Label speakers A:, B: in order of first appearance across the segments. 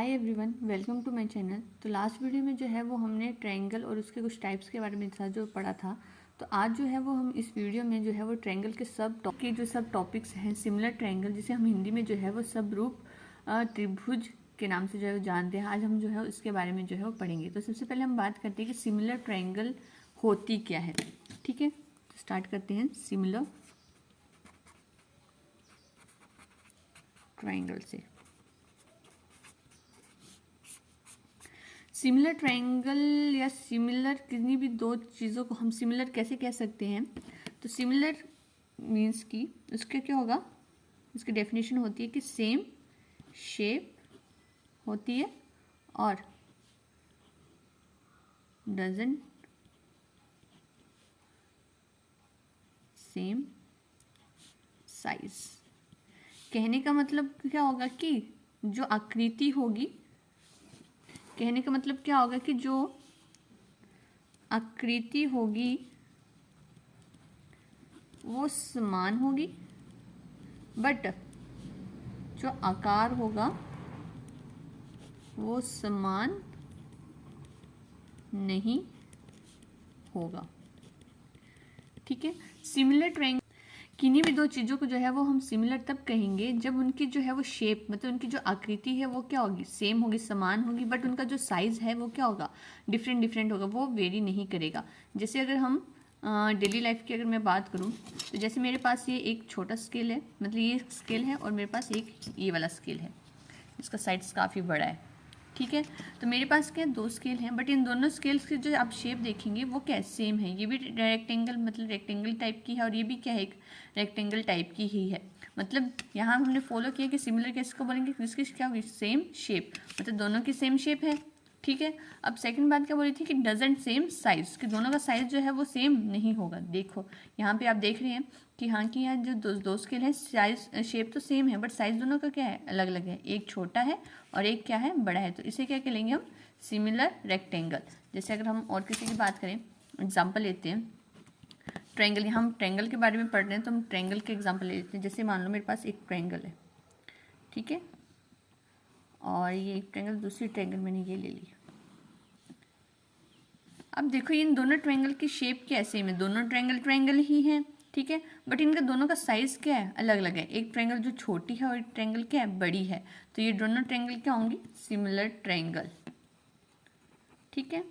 A: Hi everyone, welcome to my channel. तो last video में जो है वो हमने ट्रायंगल और उसके कुछ टाइप्स के बारे में था जो पढ़ा था। तो आज जो है वो हम इस वीडियो में जो है वो ट्रायंगल के सब टॉपिक्स हैं, सिमिलर ट्रायंगल, जिसे हम हिंदी में जो है वो सब रूप त्रिभुज के नाम से जो है वो जानते हैं। आज हम जो है उसके बारे में जो है वो पढ़ेंगे। तो सबसे पहले हम बात करते हैं कि सिमिलर ट्रायंगल होती क्या है। ठीक है, तो स्टार्ट करते हैं सिमिलर ट्रायंगल से। सिमिलर ट्रायंगल या सिमिलर किसी भी दो चीज़ों को हम सिमिलर कैसे कह सकते हैं। तो सिमिलर मीन्स कि उसका क्या होगा, उसकी डेफिनेशन होती है कि सेम शेप होती है और डजंट सेम साइज। कहने का मतलब क्या होगा कि जो आकृति होगी, कहने का मतलब क्या होगा कि जो आकृति होगी वो समान होगी, बट जो आकार होगा वो समान नहीं होगा। ठीक है, सिमिलर ट्रायंगल किन्हीं भी दो चीज़ों को जो है वो हम सिमिलर तब कहेंगे जब उनकी जो है वो शेप, मतलब उनकी जो आकृति है वो क्या होगी, सेम होगी, समान होगी, बट उनका जो साइज़ है वो क्या होगा, डिफरेंट डिफरेंट होगा, वो वेरी नहीं करेगा। जैसे अगर हम डेली लाइफ की अगर मैं बात करूँ तो जैसे मेरे पास ये एक छोटा स्केल है, मतलब ये स्केल है, और मेरे पास एक ये वाला स्केल है, इसका साइज़ काफ़ी बड़ा है। ठीक है, तो मेरे पास क्या दो स्केल हैं, बट इन दोनों स्केल्स की जो आप शेप देखेंगे वो क्या सेम है। ये भी रेक्टेंगल, मतलब रेक्टेंगल टाइप की है, और ये भी क्या है, एक रेक्टेंगल टाइप की ही है। मतलब यहाँ हमने फॉलो किया कि सिमिलर कैसे को बोलेंगे, जिसकी क्या होगी, सेम शेप, मतलब दोनों की सेम शेप है। ठीक है, अब सेकंड बात क्या बोली थी कि डजंट सेम साइज, कि दोनों का साइज जो है वो सेम नहीं होगा। देखो यहाँ पे आप देख रहे हैं कि हाँ कि यहाँ जो दो स्केल है, साइज शेप तो सेम है, बट साइज दोनों का क्या है, अलग अलग है। एक छोटा है और एक क्या है, बड़ा है। तो इसे क्या कहेंगे हम, सिमिलर रेक्टेंगल। जैसे अगर हम और किसी की बात करें, एग्जाम्पल लेते हैं ट्रायंगल, हम ट्रायंगल के बारे में पढ़ रहे हैं तो हम ट्रायंगल के एग्जाम्पल ले लेते हैं। जैसे मान लो मेरे पास एक ट्रायंगल है, ठीक है, और ये एक ट्रायंगल, दूसरी ट्रायंगल मैंने ये ले ली। अब देखो इन दोनों ट्रायंगल की शेप क्या है, सेम है, दोनों ट्रायंगल ट्रायंगल ही हैं। ठीक है, बट इनका दोनों का साइज क्या है, अलग अलग है। एक ट्रायंगल जो छोटी है और एक ट्रायंगल क्या है, बड़ी है। तो ये दोनों ट्रायंगल क्या होंगी, सिमिलर ट्रायंगल। ठीक है,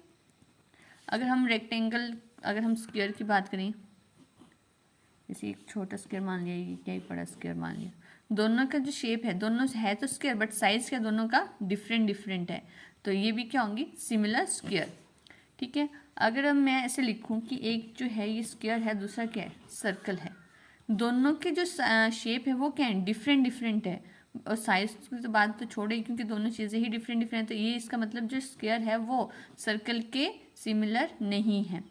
A: अगर हम रेक्टेंगल, अगर हम स्क्वायर की बात करें, जैसे एक छोटा स्क्वायर मान लिया, ये क्या ही बड़ा स्क्वायर मान लिया, दोनों का जो शेप है, दोनों है तो स्क्वायर, बट साइज क्या दोनों का डिफरेंट डिफरेंट है। तो ये भी क्या होंगी, सिमिलर स्क्वायर। ठीक है, अगर अब मैं ऐसे लिखूं कि एक जो है ये स्क्वायर है, दूसरा क्या है, सर्कल है, दोनों के जो शेप है वो क्या है, डिफरेंट डिफरेंट है। और साइज की तो बात तो छोड़े, क्योंकि दोनों चीज़ें ही डिफरेंट डिफरेंट, तो ये इसका मतलब जो स्क्वायर है वो सर्कल के सिमिलर नहीं है।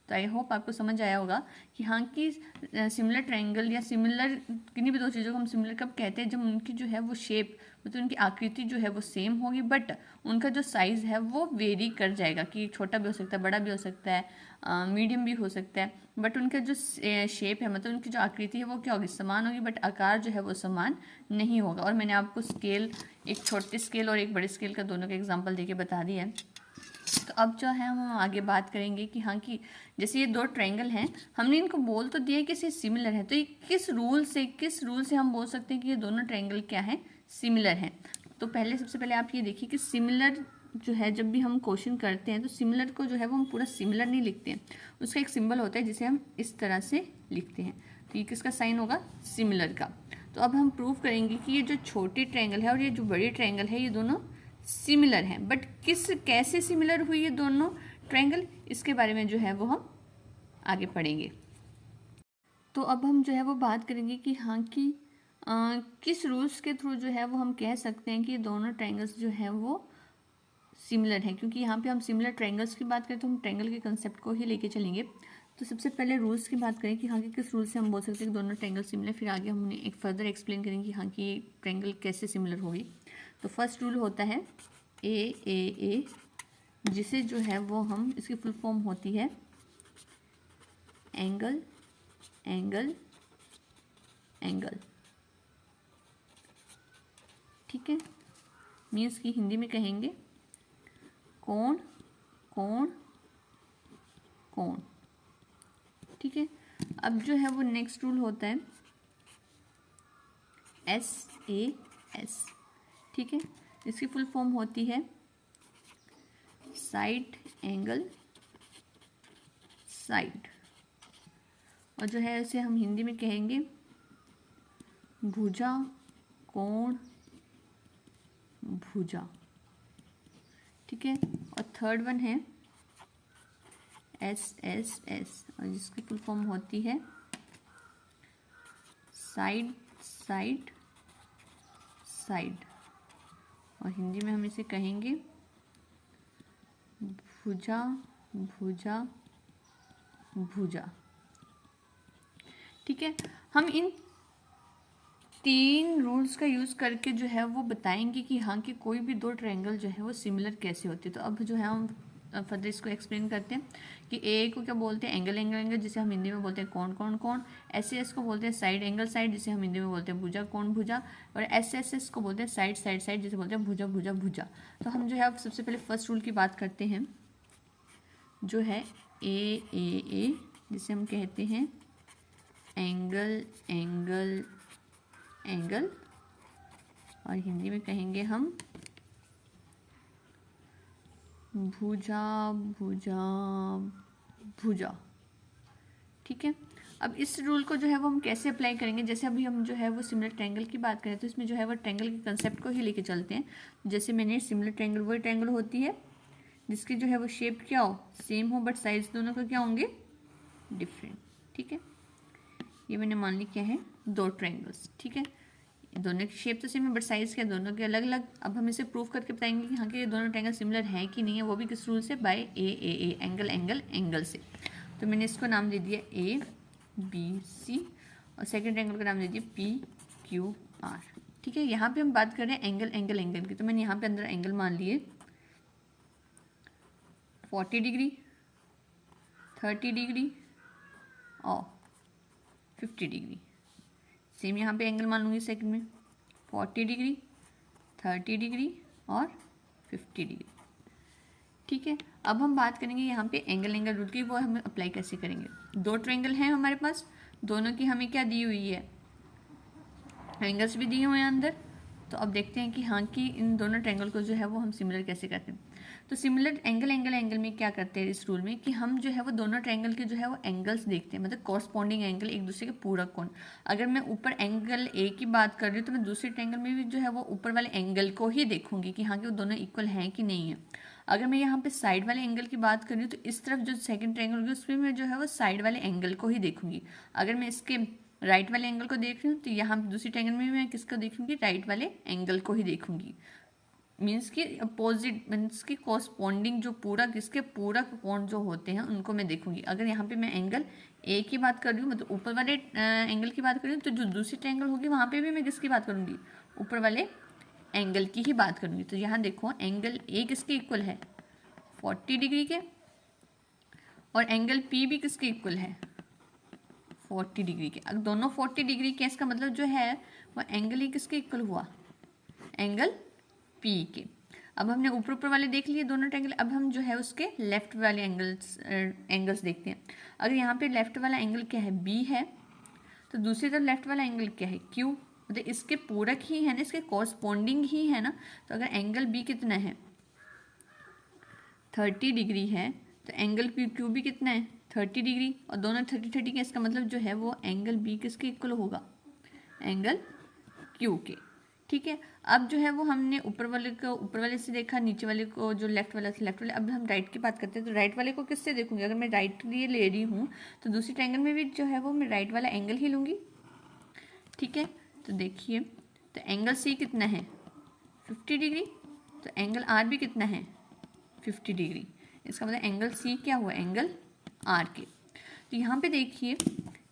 A: तो आई होप आपको समझ आया होगा कि हाँ कि सिमिलर ट्रायंगल या सिमिलर किन्हीं भी दो चीज़ों को हम सिमिलर कब कहते हैं, जब उनकी जो है वो शेप, मतलब उनकी आकृति जो है वो सेम होगी, बट उनका जो साइज़ है वो वेरी कर जाएगा, कि छोटा भी हो सकता है, बड़ा भी हो सकता है, मीडियम भी हो सकता है, बट उनका जो शेप है, मतलब उनकी जो आकृति है वो क्या होगी, समान होगी, बट आकार जो है वो समान नहीं होगा। और मैंने आपको स्केल, एक छोटे स्केल और एक बड़े स्केल का दोनों का एग्जाम्पल देके बता दिया है। तो अब जो है हम आगे बात करेंगे कि हाँ कि जैसे ये दो ट्रायंगल हैं, हमने इनको बोल तो दिया कि ये सिमिलर है, तो ये किस रूल से हम बोल सकते हैं कि ये दोनों ट्रायंगल क्या है, सिमिलर हैं। तो पहले सबसे पहले आप ये देखिए कि सिमिलर जो है, जब भी हम क्वेश्चन करते हैं तो सिमिलर को जो है वो हम पूरा सिमिलर नहीं लिखते हैं, उसका एक सिंबल होता है जिसे हम इस तरह से लिखते हैं। तो ये किसका साइन होगा, सिमिलर का। तो अब हम प्रूव करेंगे कि ये जो छोटी ट्रायंगल है और ये जो बड़ी ट्रायंगल है, ये दोनों सिमिलर हैं। बट कैसे सिमिलर हुई ये दोनों ट्रायंगल, इसके बारे में जो है वो हम आगे पढ़ेंगे। तो अब हम जो है वो बात करेंगे कि हाँ कि किस रूल्स के थ्रू जो है वो हम कह सकते हैं कि ये दोनों ट्रायंगल्स जो हैं वो सिमिलर हैं। क्योंकि यहाँ पे हम सिमिलर ट्रायंगल्स की बात करें तो हम ट्रायंगल के कंसेप्ट को ही लेके चलेंगे। तो सबसे पहले रूल्स की बात करें कि हाँ कि किस रूल से हम बोल सकते हैं कि दोनों ट्रायंगल सिमिलर, फिर आगे हमने एक फर्दर एक्सप्लेन करेंगे कि हाँ कि ये ट्रायंगल कैसे सिमिलर होगी। तो फर्स्ट रूल होता है ए, जिसे जो है वो हम, इसकी फुल फॉर्म होती है एंगल एंगल एंगल। ठीक है, मीन्स कि हिंदी में कहेंगे कोण कोण कोण। ठीक है, अब जो है वो नेक्स्ट रूल होता है SAS। ठीक है, इसकी फुल फॉर्म होती है साइड एंगल साइड, और जो है इसे हम हिंदी में कहेंगे भुजा कोण भुजा। ठीक है, और थर्ड वन है SSS, और जिसकी फुल फॉर्म होती है साइड साइड साइड, और हिंदी में हम इसे कहेंगे भुजा भुजा भुजा। ठीक है, हम इन 3 रूल्स का यूज़ करके जो है वो बताएंगे कि हाँ कि कोई भी 2 ट्रायंगल जो है वो सिमिलर कैसे होते हैं। तो अब जो है हम फर्दर इसको एक्सप्लेन करते हैं कि ए को क्या बोलते हैं, एंगल एंगल एंगल, जिसे हम हिंदी में बोलते हैं कोण कोण कोण। SS को बोलते हैं साइड एंगल साइड, जिसे हम हिंदी में बोलते हैं भुजा कोण भुजा। और SSS को बोलते हैं साइड साइड साइड, जिसे बोलते हैं भुजा भुजा भुजा। तो हम जो है अब सबसे पहले फर्स्ट रूल की बात करते हैं, जो है AAA, जिसे हम कहते हैं एंगल एंगल एंगल, और हिंदी में कहेंगे हम भुजा भुजा भुजा। ठीक है, अब इस रूल को जो है वो हम कैसे अप्लाई करेंगे, जैसे अभी हम जो है वो सिमिलर ट्रायंगल की बात करें तो इसमें जो है वो ट्रायंगल के कंसेप्ट को ही लेके चलते हैं। जैसे मैंने सिमिलर ट्रायंगल वही ट्रायंगल होती है जिसकी जो है वो शेप क्या हो, सेम हो, बट साइज दोनों का क्या होंगे, डिफरेंट। ठीक है, ये मैंने मान ली क्या है, 2 ट्रायंगल्स। ठीक है, दोनों की शेप तो सेम है बट साइज क्या, दोनों के अलग अलग। अब हम इसे प्रूव करके बताएंगे कि हाँ कि ये दोनों ट्रायंगल सिमिलर हैं कि नहीं है, वो भी किस रूल से, by AAA, angle angle angle से। तो मैंने इसको नाम दे दिया ABC, और सेकंड ट्रायंगल का नाम दे दिया PQR। ठीक है, यहाँ पे हम बात कर रहे हैं एंगल एंगल एंगल की, तो मैंने यहाँ पे अंदर एंगल मान लिए 40 डिग्री, 30 डिग्री और 50 डिग्री। सेम यहाँ पे एंगल मान लूँगी सेकंड में 40 डिग्री, 30 डिग्री और 50 डिग्री। ठीक है, अब हम बात करेंगे यहाँ पे एंगल एंगल रूल की, वो हम अप्लाई कैसे करेंगे। 2 ट्रायंगल हैं हमारे पास, दोनों की हमें क्या दी हुई है, एंगल्स भी दिए हुए हैं अंदर। तो अब देखते हैं कि हाँ कि इन दोनों ट्रायंगल को जो है वो हम सिमिलर कैसे करते हैं। तो सिमिलर एंगल एंगल एंगल में क्या करते हैं इस रूल में कि हम जो है वो दोनों ट्रायंगल के जो है वो एंगल्स देखते हैं, मतलब कॉरस्पॉन्डिंग एंगल, एक दूसरे के पूरक कोण। अगर मैं ऊपर एंगल A की बात कर रही हूँ तो मैं दूसरे ट्रायंगल में भी जो है वो ऊपर वाले एंगल को ही देखूंगी कि हाँ कि वो दोनों इक्वल हैं कि नहीं है। अगर मैं यहाँ पे साइड वाले एंगल की बात कर रही हूँ तो इस तरफ जो सेकंड ट्रायंगल होगी उसमें मैं जो है वो साइड वाले एंगल को ही देखूंगी। अगर मैं इसके राइट वाले एंगल को देख रही हूँ तो यहाँ दूसरी ट्रायंगल में मैं किसको देखूंगी, राइट वाले एंगल को ही देखूंगी। मीन्स की अपोजिट, मीन्स की कॉरस्पॉन्डिंग जो पूरक, इसके पूरक कोण जो होते हैं उनको मैं देखूंगी। अगर यहाँ पे मैं एंगल A की बात कर रही हूँ, मतलब ऊपर वाले एंगल की बात कर रही हूँ, तो जो दूसरी ट्रायंगल होगी वहाँ पे भी मैं किसकी बात करूँगी, ऊपर वाले एंगल की ही बात करूँगी। तो यहाँ देखो एंगल A किसके इक्वल है, 40 डिग्री के, और एंगल P भी किसके इक्वल है, 40 डिग्री के। अगर दोनों 40 डिग्री के, इसका मतलब जो है वो एंगल ही किसके इक्वल हुआ, एंगल P के। अब हमने ऊपर ऊपर वाले देख लिए दोनों ट्रायंगल, अब हम जो है उसके लेफ्ट वाले एंगल्स देखते हैं। अगर यहाँ पे लेफ्ट वाला एंगल क्या है, B है, तो दूसरी तरफ लेफ्ट वाला एंगल क्या है, Q, मतलब इसके पूरक ही है ना, इसके कॉरस्पॉन्डिंग ही है ना। तो अगर एंगल B कितना है, 30 डिग्री है, तो एंगल Q भी कितना है, 30 डिग्री, और दोनों 30 30 के, इसका मतलब जो है वो एंगल B किसके इक्वल होगा, एंगल Q के। ठीक है, अब जो है वो हमने ऊपर वाले को ऊपर वाले से देखा, नीचे वाले को जो लेफ्ट वाला से लेफ्ट वाले। अब हम राइट की बात करते हैं, तो राइट वाले को किससे देखूंगी, अगर मैं राइट लिए ले रही हूँ तो दूसरी ट्रायंगल में भी जो है वो मैं राइट वाला एंगल ही लूँगी। ठीक है, तो देखिए, तो एंगल C कितना है, 50 डिग्री, तो एंगल R भी कितना है, 50 डिग्री। इसका मतलब एंगल C क्या हुआ, एंगल R के। तो यहाँ पे देखिए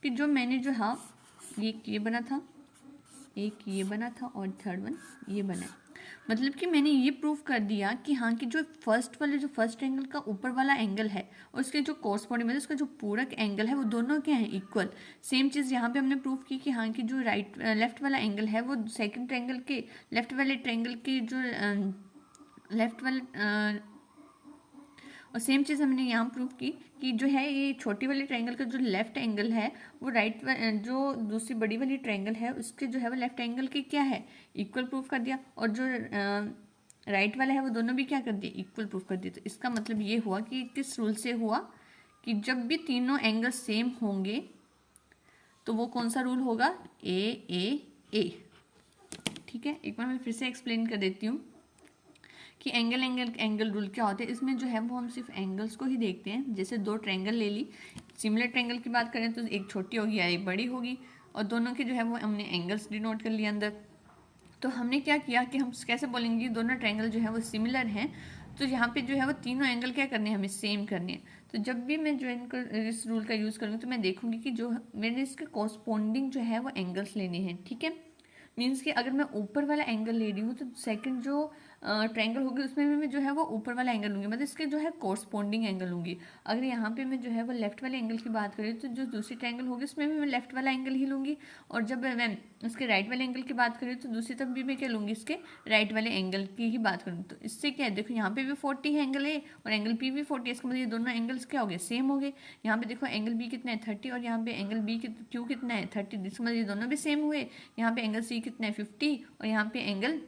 A: कि जो मैंने जो है ये बना था, एक ये बना था और थर्ड वन ये बना है। मतलब कि मैंने ये प्रूव कर दिया कि हाँ कि जो फर्स्ट एंगल का ऊपर वाला एंगल है और उसके जो कोरस्पॉन्डिंग मतलब उसका जो पूरक एंगल है वो दोनों क्या है, इक्वल। सेम चीज़ यहाँ पे हमने प्रूव की कि हाँ कि जो लेफ्ट वाला एंगल है वो सेकंड ट्रायंगल के लेफ्ट वाले ट्रायंगल के जो लेफ्ट वाले और सेम चीज़ हमने यहाँ प्रूव की कि जो है ये छोटी वाली ट्रायंगल का जो लेफ्ट एंगल है वो जो दूसरी बड़ी वाली ट्रायंगल है उसके जो है वो लेफ्ट एंगल के क्या है, इक्वल प्रूफ कर दिया। और जो राइट वाला है वो दोनों भी क्या कर दिए, इक्वल प्रूफ कर दिए। तो इसका मतलब ये हुआ कि किस रूल से हुआ कि जब भी तीनों एंगल सेम होंगे तो वो कौन सा रूल होगा, ए। ठीक है, एक बार मैं फिर से एक्सप्लेन कर देती हूँ कि एंगल रूल क्या होता है। इसमें जो है वो हम सिर्फ एंगल्स को ही देखते हैं। जैसे दो ट्रायंगल ले ली, सिमिलर ट्रायंगल की बात करें तो एक छोटी होगी या एक बड़ी होगी, और दोनों के जो है वो हमने एंगल्स डिनोट कर लिया अंदर। तो हमने क्या किया कि हम कैसे बोलेंगे दोनों ट्रायंगल जो है वो सिमिलर हैं, तो यहाँ पे जो है वो तीनों एंगल क्या करने हैं, हमें सेम करने हैं। तो जब भी मैं जो इनको इस रूल का यूज़ करूँगी तो मैं देखूंगी कि जो मैंने इसके कॉरस्पॉन्डिंग जो है वो एंगल्स लेने हैं। ठीक है, मीन्स कि अगर मैं ऊपर वाला एंगल ले रही हूँ तो सेकंड जो ट्रायंगल होगी उसमें भी मैं जो है वो ऊपर वाला एंगल लूँगी, मतलब इसके जो है कोरस्पॉन्डिंग एंगल लूँगी। अगर यहाँ पे मैं जो है वो लेफ्ट वाले एंगल की बात करें तो जो दूसरी ट्रायंगल होगी उसमें भी मैं लेफ्ट वाला एंगल ही लूँगी, और जब मैं इसके राइट वाले एंगल की बात करें तो दूसरी तरफ भी मैं क्या लूँगी, इसके राइट वाले एंगल की ही बात करूँगी। तो इससे क्या है, देखो यहाँ पे भी 40 है एंगल ए और एंगल पी भी 40 है, इसका मतलब ये दोनों एंगल्स क्या हो गए, सेम हो गए। यहाँ पे देखो एंगल बी कितना है 30 और यहाँ पे एंगल बी क्यू कितना है 30, इसका मतलब ये दोनों भी सेम हुए। यहाँ पे एंगल सी कितना है 50 और यहाँ पे एंगल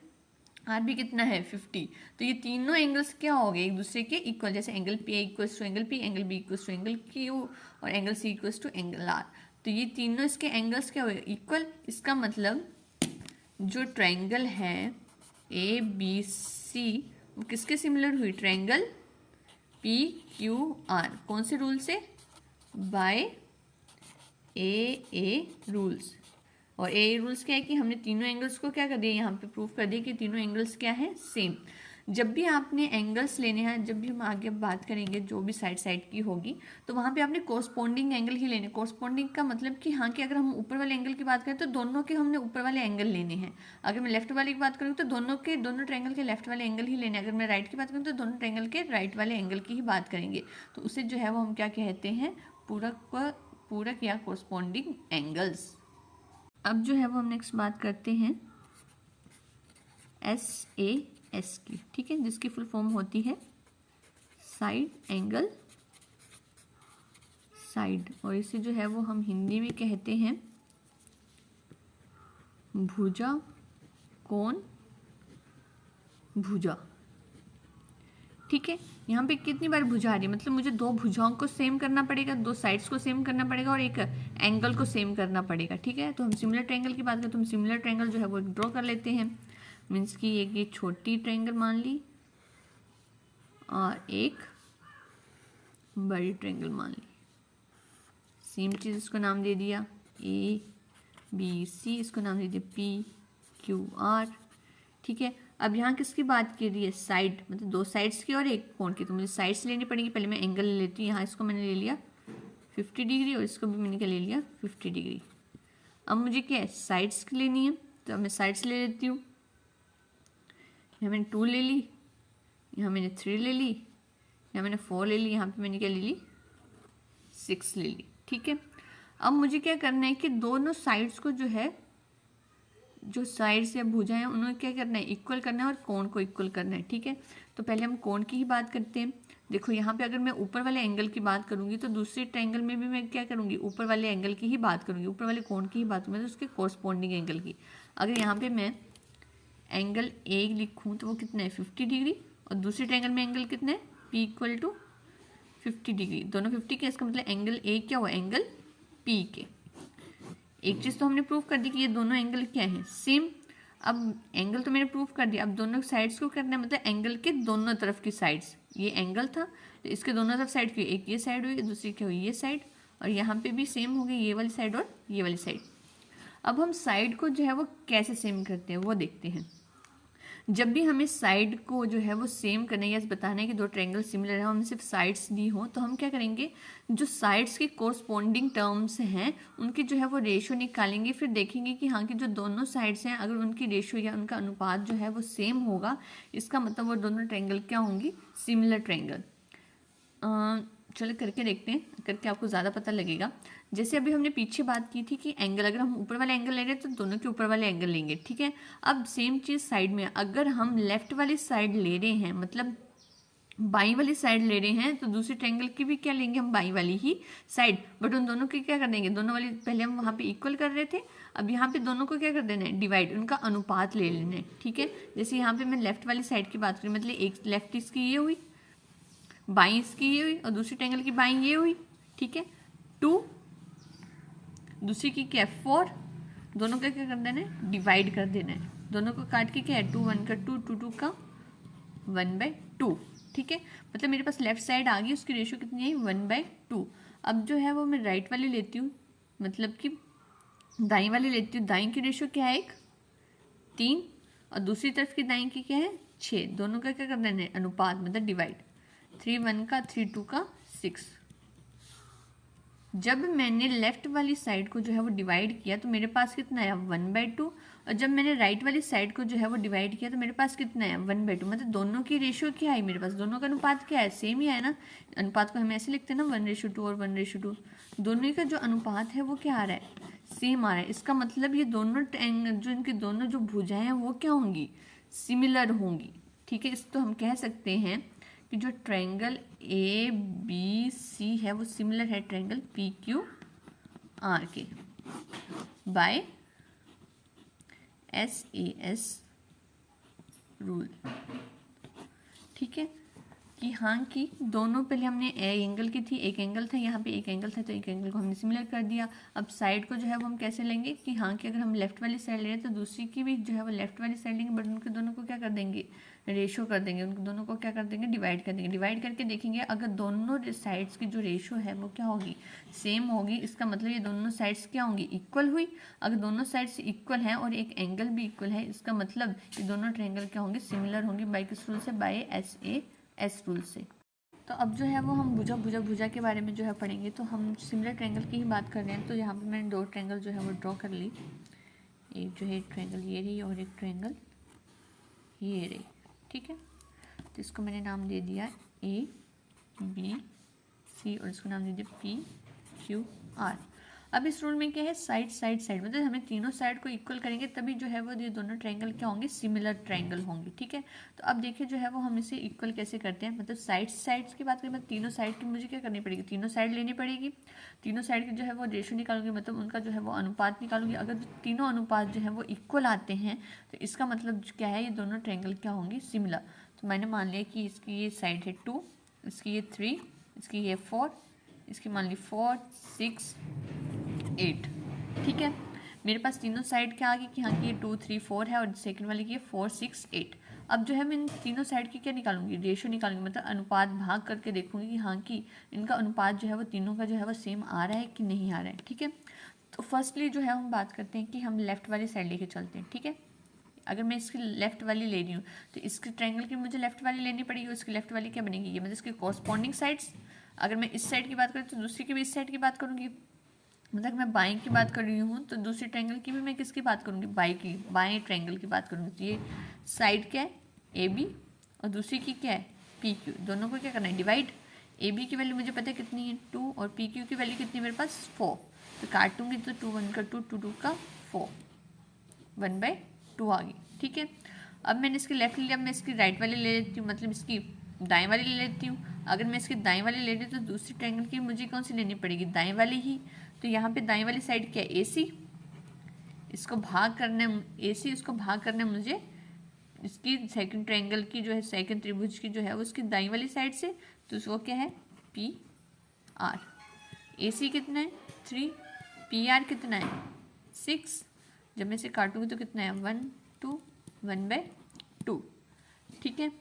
A: आर भी कितना है 50। तो ये तीनों एंगल्स क्या हो गए, एक दूसरे के इक्वल। जैसे angle P equals to angle P, angle B equals to angle Q और angle C equals to angle R. तो ये तीनों इसके एंगल्स क्या हो गए, इक्वल। इसका मतलब जो ट्रायंगल है ए बी सी वो किसके सिमिलर हुई, ट्रायंगल पी क्यू आर। कौन से रूल से, बाय ए रूल्स। और ए रूल्स क्या है कि हमने तीनों एंगल्स को क्या कर दिया, यहाँ पे प्रूफ कर दिया कि तीनों एंगल्स क्या है, सेम। जब भी आपने एंगल्स लेने हैं, जब भी हम आगे बात करेंगे जो भी साइड की होगी, तो वहाँ पे आपने कोरस्पॉन्डिंग एंगल ही लेने। कोरस्पॉन्डिंग का मतलब कि हाँ कि अगर हम ऊपर वाले एंगल की बात करें तो दोनों के हमने ऊपर वाले एंगल लेने हैं। अगर मैं लेफ्ट वाले की बात करूँ तो दोनों ट्रायंगल के लेफ्ट वाले एंगल ही लेने हैं। अगर मैं राइट की बात करूँ तो दोनों ट्रायंगल के राइट वाले एंगल की ही बात करेंगे। तो उसे जो है वो हम क्या कहते हैं, पूरक या कोरस्पॉन्डिंग एंगल्स। अब जो है वो हम नेक्स्ट बात करते हैं SAS की। ठीक है, जिसकी फुल फॉर्म होती है साइड एंगल साइड, और इसे जो है वो हम हिंदी में कहते हैं भुजा कोण भुजा। ठीक है, यहाँ पे कितनी बार भुजा आ रही है, मतलब मुझे दो भुजाओं को सेम करना पड़ेगा, दो साइड्स को सेम करना पड़ेगा और एक एंगल को सेम करना पड़ेगा। ठीक है, तो हम सिमिलर ट्रायंगल की बात करें तो हम सिमिलर ट्रायंगल जो है वो ड्रॉ कर लेते हैं। मीन्स कि एक ये छोटी ट्रायंगल मान ली और एक बड़ी ट्रायंगल मान ली। सेम चीज़, इसको नाम दे दिया ABC, इसको नाम दे दिया PQR। ठीक है, अब यहाँ किसकी बात की रही है, साइड, मतलब दो साइड्स की और एक कोण की। तो मुझे साइड्स लेनी पड़ेगी। पहले मैं एंगल ले लेती हूँ। यहाँ इसको मैंने ले लिया 50 डिग्री और इसको भी मैंने क्या ले लिया 50 डिग्री। अब मुझे क्या है, साइड्स की लेनी है, तो अब मैं साइड्स ले लेती हूँ। यहाँ मैंने 2 ले ली, यहाँ मैंने 3 ले ली, यहाँ मैंने 4 ले ली, यहाँ पे मैंने क्या ले ली 6 ले ली। ठीक है, अब मुझे क्या करना है कि दोनों साइड्स को जो है, जो साइड्स या भुजा है उन्हें क्या करना है, इक्वल करना है और कोण को इक्वल करना है। ठीक है, तो पहले हम कोण की ही बात करते हैं। देखो यहाँ पे अगर मैं ऊपर वाले एंगल की बात करूंगी तो दूसरे ट्रायंगल में भी मैं क्या करूंगी, ऊपर वाले एंगल की ही बात करूंगी, ऊपर वाले कोण की ही बात करूंगी, मतलब उसके कोरस्पॉन्डिंग एंगल की। अगर यहाँ पे मैं एंगल ए लिखूँ तो वो कितना है 50 डिग्री, और दूसरे ट्रायंगल में एंगल कितना है P इक्वल टू 50 डिग्री, दोनों 50 के। इसका मतलब एंगल ए क्या हुआ, एंगल P के। एक चीज़ तो हमने प्रूव कर दी कि ये दोनों एंगल क्या है, सेम। अब एंगल तो मैंने प्रूव कर दिया, अब दोनों साइड्स को करना है, मतलब एंगल के दोनों तरफ की साइड्स। ये एंगल था तो इसके दोनों तरफ साइड की, एक ये साइड हुई, दूसरी क्या हुई ये साइड, और यहाँ पे भी सेम हो गई ये वाली साइड और ये वाली साइड। अब हम साइड को जो है वो कैसे सेम करते हैं वो देखते हैं। जब भी हमें साइड को जो है वो सेम करना है या बताना है कि दो ट्रायंगल सिमिलर है, हमें सिर्फ साइड्स दी हो, तो हम क्या करेंगे, जो साइड्स के कोरस्पॉन्डिंग टर्म्स हैं उनकी जो है वो रेशियो निकालेंगे, फिर देखेंगे कि हाँ कि जो दोनों साइड्स हैं अगर उनकी रेशियो या उनका अनुपात जो है वो सेम होगा, इसका मतलब वो दोनों ट्रायंगल क्या होंगी, सिमिलर ट्रायंगल। चलो करके देखते हैं, करके आपको ज़्यादा पता लगेगा। जैसे अभी हमने पीछे बात की थी कि एंगल, अगर हम ऊपर वाले एंगल ले रहे हैं तो दोनों के ऊपर वाले एंगल लेंगे, ठीक है। अब सेम चीज़ साइड में, अगर हम लेफ्ट वाली साइड ले रहे हैं, मतलब बाई वाली साइड ले रहे हैं, तो दूसरे ट्रायंगल की भी क्या लेंगे हम, बाई वाली ही साइड, बट उन दोनों की क्या कर देंगे, दोनों वाली पहले हम वहाँ पे इक्वल कर रहे थे, अब यहाँ पे दोनों को क्या कर देना है, डिवाइड, उनका अनुपात ले लेना है, ठीक है। जैसे यहाँ पे मैं लेफ्ट वाली साइड की बात करूँ, मतलब एक लेफ्ट इसकी ये हुई, बाई इसकी ये हुई और दूसरी ट्रायंगल की बाई ये हुई, ठीक है। 2, दूसरी की क्या है 4, दोनों का क्या कर देना है, डिवाइड कर देना है, दोनों को काट के क्या है 2 1 का 2 2 2 का 1/2, ठीक है। मतलब मेरे पास लेफ्ट साइड आ गई, उसकी रेशियो कितनी है 1/2। अब जो है वो मैं राइट वाली लेती हूँ, मतलब कि दाई वाली लेती हूँ, दाई की रेशियो क्या है 3 और दूसरी तरफ की दाई की क्या है 6, दोनों का क्या कर देना है, अनुपात मतलब डिवाइड, 3 1 का 3 2 का 6। जब मैंने लेफ्ट वाली साइड को जो है वो डिवाइड किया तो मेरे पास कितना आया 1/2, और जब मैंने राइट वाली साइड को जो है वो डिवाइड किया तो मेरे पास कितना आया 1/2, मतलब दोनों की रेशियो क्या है मेरे पास, दोनों का अनुपात क्या है, सेम ही है ना। अनुपात को हम ऐसे लिखते हैं ना 1:2 और 1:2, दोनों का जो अनुपात है वो क्या आ रहा है, सेम आ रहा है। इसका मतलब ये दोनों जो इनकी दोनों जो भुजाएं हैं वो क्या होंगी, सिमिलर होंगी, ठीक है। इस तो हम कह सकते हैं कि जो ट्रायंगल ए बी सी है वो सिमिलर है ट्रायंगल पी क्यू आर के बाय SAS रूल, ठीक है। कि हाँ कि दोनों, पहले हमने एंगल की थी, एक एंगल था यहाँ पे, एक एंगल था, तो एक एंगल को हमने सिमिलर कर दिया। अब साइड को जो है वो हम कैसे लेंगे कि हाँ कि अगर हम लेफ्ट वाली साइड ले रहे हैं तो दूसरी की भी जो है वो लेफ्ट वाली साइड लेंगे, बट उनके दोनों को क्या कर देंगे, रेशियो कर देंगे, उनको दोनों को क्या कर देंगे, डिवाइड कर देंगे। डिवाइड करके देखेंगे अगर दोनों साइड्स की जो रेशियो है वो क्या होगी, सेम होगी, इसका मतलब ये दोनों साइड्स क्या होंगी, इक्वल हुई। अगर दोनों साइड्स इक्वल हैं और एक एंगल भी इक्वल है, इसका मतलब ये दोनों ट्रायंगल क्या होंगे, सिमिलर होंगे। बाय किस रूल से, बाय SAS रूल से। तो अब जो है वो हम भुजा के बारे में जो है पढ़ेंगे। तो हम सिमिलर ट्रायंगल की ही बात कर रहे हैं, तो यहाँ पे मैंने दो ट्रायंगल जो है वो ड्रॉ कर ली, एक जो है ट्रायंगल ये रही और एक ट्रायंगल ये रही, ठीक है। तो इसको मैंने नाम दे दिया ABC और इसको नाम दे दिया PQR। अब इस रूल में क्या है, साइड साइड साइड, मतलब हमें तीनों साइड को इक्वल करेंगे तभी जो है वो ये दोनों ट्रायंगल क्या होंगे, सिमिलर ट्रायंगल होंगे, ठीक है। तो अब देखिए जो है वो हम इसे इक्वल कैसे करते हैं, मतलब साइड्स की बात करें, मतलब तीनों साइड की मुझे क्या करनी पड़ेगी, तीनों साइड लेनी पड़ेगी, तीनों साइड की जो है वो रेशियो निकालूंगी, मतलब उनका जो है वो अनुपात निकालूंगी। अगर तीनों अनुपात जो है वो इक्वल आते हैं तो इसका मतलब क्या है, ये दोनों ट्रायंगल क्या होंगे, सिमिलर। तो मैंने मान लिया कि इसकी ये साइड है 2, इसकी ये 3, इसकी ये 4, इसकी मान ली 4 6 8, ठीक है। मेरे पास तीनों साइड क्या आ गई कि हाँ कि ये 2 3 4 है और सेकंड वाली की है 4 6 8। अब जो है मैं इन तीनों साइड की क्या निकालूंगी, रेशियो निकालूंगी, मतलब अनुपात भाग करके देखूंगी कि हाँ कि इनका अनुपात जो है वो तीनों का जो है वो सेम आ रहा है कि नहीं आ रहा है, ठीक है। तो फर्स्टली जो है हम बात करते हैं कि हम लेफ्ट वाली साइड लेके चलते हैं, ठीक है। अगर मैं इसकी लेफ्ट वाली ले रही हूँ तो इसके ट्रायंगल की मुझे लेफ्ट वाली लेनी पड़ेगी, उसकी लेफ्ट वाली क्या बनेगी, ये मतलब इसके कॉरस्पॉन्डिंग साइड्स। अगर मैं इस साइड की बात करूँ तो दूसरी की भी इस साइड की बात करूँगी, मतलब मैं बाएं की बात कर रही हूँ तो दूसरी ट्रायंगल की भी मैं किसकी बात करूँगी, बाएं ट्रायंगल की बात करूँगी। तो ये साइड क्या है AB और दूसरी की क्या है PQ, दोनों को क्या करना है, डिवाइड। AB की वैल्यू मुझे पता है कितनी है 2 और PQ की वैल्यू कितनी है मेरे पास 4, तो काटूंगी तो 2 1 का 2 2 2 का 4, 1/2 आ गई, ठीक है। अब मैंने इसकी लेफ्ट लिया, अब मैं इसकी राइट वाली ले लेती हूँ, मतलब इसकी दाएं वाली ले लेती हूँ। अगर मैं इसकी दाएं वाली ले रही हूँ तो दूसरी ट्रायंगल की मुझे कौन सी लेनी पड़ेगी, दाएं वाली ही। तो यहाँ पे दाएं वाली साइड क्या है AC, इसको भाग करना है AC, इसको भाग करना है मुझे इसकी सेकंड ट्रायंगल की जो है, सेकंड त्रिभुज की जो है उसकी दाईं वाली साइड से, तो वो क्या है PR। AC कितना है 3, PR कितना है 6, जब मैं इसे काटूंगी तो कितना है 1 2 1/2, ठीक है।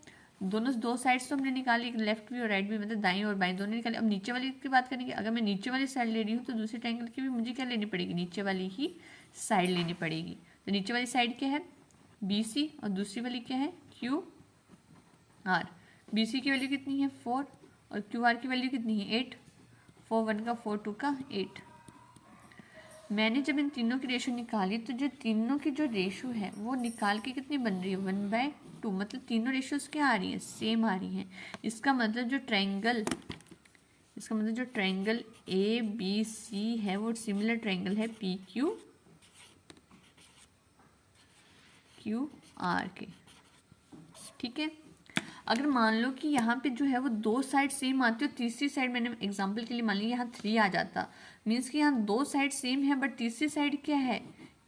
A: दोनों दो साइड्स तो हमने निकाली, लेफ्ट भी और राइट भी, मतलब दाएं और बाएं दोनों निकाले। अब नीचे वाली की बात करेंगे, अगर मैं नीचे वाली साइड ले रही हूँ तो दूसरे ट्रायंगल की भी मुझे क्या लेनी पड़ेगी, नीचे वाली ही साइड लेनी पड़ेगी। तो नीचे वाली साइड क्या है BC और दूसरी वाली क्या है QR। BC की वैल्यू कितनी है 4 और QR की वैल्यू कितनी है 8। 4 1 का 4 2 का 8। मैंने जब इन तीनों की रेशो निकाली तो जो तीनों की जो रेशो है वो निकाल के कितनी बन रही है 1/2, मतलब तीनों रेशोज क्या आ रही हैं सेम आ रही हैं। इसका मतलब जो ट्रायंगल ABC है वो सिमिलर ट्रायंगल है PQR के। ठीक है, अगर मान लो कि यहाँ पे जो है वो दो साइड सेम आती है, तीसरी साइड मैंने एग्जांपल के लिए मान ली यहाँ 3 आ जाता, मीन्स कि यहाँ दो साइड सेम है बट तीसरी साइड क्या है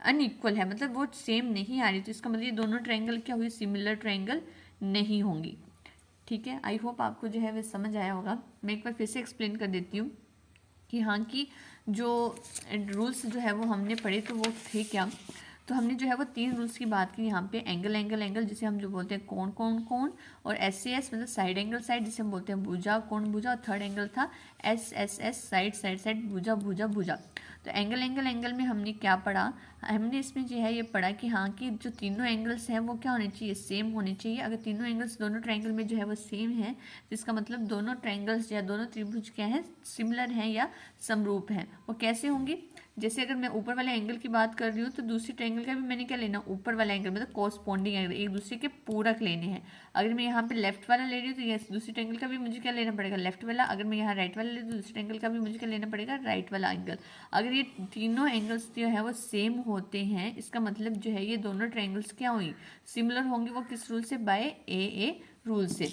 A: अनइक्वल है, मतलब वो सेम नहीं आ रही, तो इसका मतलब ये दोनों ट्रायंगल क्या हुई सिमिलर ट्रायंगल नहीं होंगी। ठीक है, आई होप आपको जो है वो समझ आया होगा। मैं एक बार फिर से एक्सप्लेन कर देती हूँ कि हाँ की जो रूल्स जो है वो हमने पढ़े तो वो थे क्या। तो हमने जो है वो 3 रूल्स की बात की यहाँ पे, एंगल एंगल एंगल जिसे हम जो बोलते हैं कोण कोण कोण, और SAS मतलब साइड एंगल साइड जिसे हम बोलते हैं भुजा कोण भुजा, और थर्ड एंगल था SSS साइड साइड साइड भुजा भुजा भुजा। तो एंगल एंगल एंगल में हमने क्या पढ़ा, हमने इसमें जो है ये पढ़ा कि हाँ कि जो तीनों एंगल्स हैं वो क्या होने चाहिए सेम होने चाहिए। अगर तीनों एंगल्स दोनों ट्रायंगल में जो है वो सेम है तो इसका मतलब दोनों ट्रायंगल्स या दोनों त्रिभुज क्या है सिमिलर हैं या समरूप हैं। वो कैसे होंगे, जैसे अगर मैं ऊपर वाले एंगल की बात कर रही हूँ तो दूसरी ट्रायंगल का भी मैंने क्या लेना ऊपर वाला एंगल मतलब कोरस्पॉन्डिंग एंगल एक दूसरे के पूरक लेने हैं। अगर मैं यहाँ पे लेफ्ट वाला ले रही हूँ तो ये दूसरी ट्रायंगल का भी मुझे क्या लेना पड़ेगा लेफ्ट वाला। अगर मैं यहाँ राइट वाला ले रही हूँ तो दूसरी ट्रायंगल का भी मुझे क्या लेना पड़ेगा राइट वाला एंगल। अगर ये तीनों एंगल्स जो है वो सेम होते हैं इसका मतलब जो है ये दोनों ट्रायंगल्स क्या होंगी सिमिलर होंगे। वो किस रूल से, बाय AA रूल से।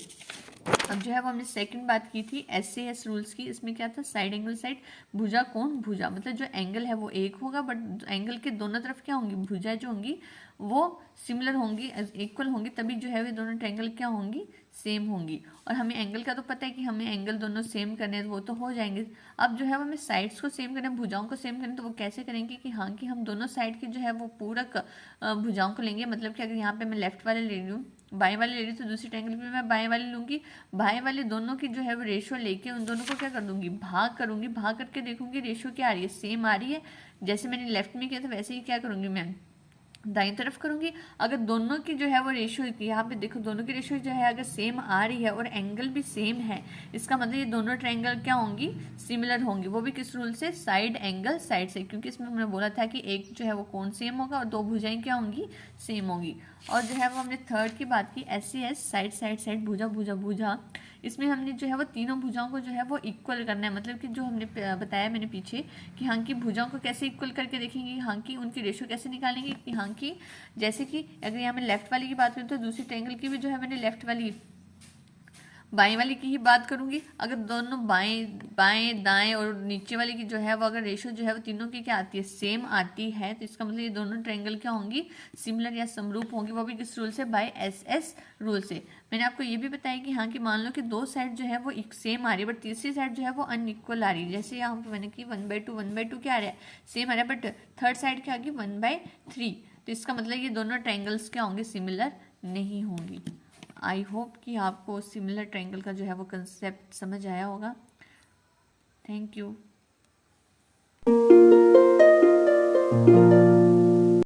A: अब जो है वो हमने सेकंड बात की थी SAS रूल्स की, इसमें क्या था साइड एंगल साइड भुजा कोण भुजा, मतलब जो एंगल है वो एक होगा बट एंगल के दोनों तरफ क्या होंगी भुजा जो होंगी वो सिमिलर होंगी इक्वल होंगी, तभी जो है वो दोनों ट्रायंगल क्या होंगी सेम होंगी। और हमें एंगल का तो पता है कि हमें एंगल दोनों सेम करने हैं वो तो हो जाएंगे। अब जो है वो हमें साइड्स को सेम करना है भुजाओं को सेम करना है, तो वो कैसे करेंगे कि हाँ कि हम दोनों साइड की जो है वो पूरक भुजाओं को लेंगे। मतलब कि अगर यहाँ पे मैं लेफ्ट वाले ले रही हूँ बाएं वाले ले रही हूँ तो दूसरी ट्रायंगल पे मैं बाएं वाले लूँगी, बाएं वाले दोनों की जो है वो रेशो लेके उन दोनों को क्या कर दूंगी भाग करूंगी, भाग करके देखूंगी रेशो क्या आ रही है सेम आ रही है। जैसे मैंने लेफ्ट में किया था वैसे ही क्या करूंगी मैं दाईं तरफ करूंगी। अगर दोनों की जो है वो रेशो यहाँ पे देखो दोनों की रेशो जो है अगर सेम आ रही है और एंगल भी सेम है इसका मतलब ये दोनों ट्रायंगल क्या होंगी सिमिलर होंगी। वो भी किस रूल से, साइड एंगल साइड से, क्योंकि इसमें हमने बोला था कि एक जो है वो कोण सेम होगा और दो भुजाएं क्या होंगी सेम होंगी। और जो है वो हमने थर्ड की बात की SAS साइड साइड साइड भुजा भुजा भुजा, इसमें हमने जो है वो तीनों भुजाओं को जो है वो इक्वल करना है। मतलब कि जो हमने बताया मैंने पीछे कि हाँ की भुजाओं को कैसे इक्वल करके देखेंगे, हाँ की उनकी रेशो कैसे निकालेंगे कि हाँ की जैसे कि अगर यहाँ मैं लेफ्ट वाली की बात करूँ तो दूसरी ट्रायंगल की भी जो है मैंने लेफ्ट वाली बाएं वाली की ही बात करूंगी। अगर दोनों बाएं बाएं दाएं और नीचे वाली की जो है वो अगर रेशो जो है वो तीनों की क्या आती है सेम आती है तो इसका मतलब ये दोनों ट्रायंगल क्या होंगी सिमिलर या समरूप होंगी। वो भी किस रूल से, बाय SS रूल से। मैंने आपको ये भी बताया कि हाँ कि मान लो कि दो साइड जो है वो एक सेम आ रही है बट तीसरी साइड जो है वो अनइक्वल आ रही है। जैसे यहाँ पे मैंने की 1/2 क्या आ रहा है सेम आ रहा है बट थर्ड साइड क्या आ गई 1/3, तो इसका मतलब ये दोनों ट्रायंगल्स क्या होंगे सिमिलर नहीं होंगी। आई होप कि आपको सिमिलर ट्रायंगल का जो है वो कंसेप्ट समझ आया होगा। Thank you.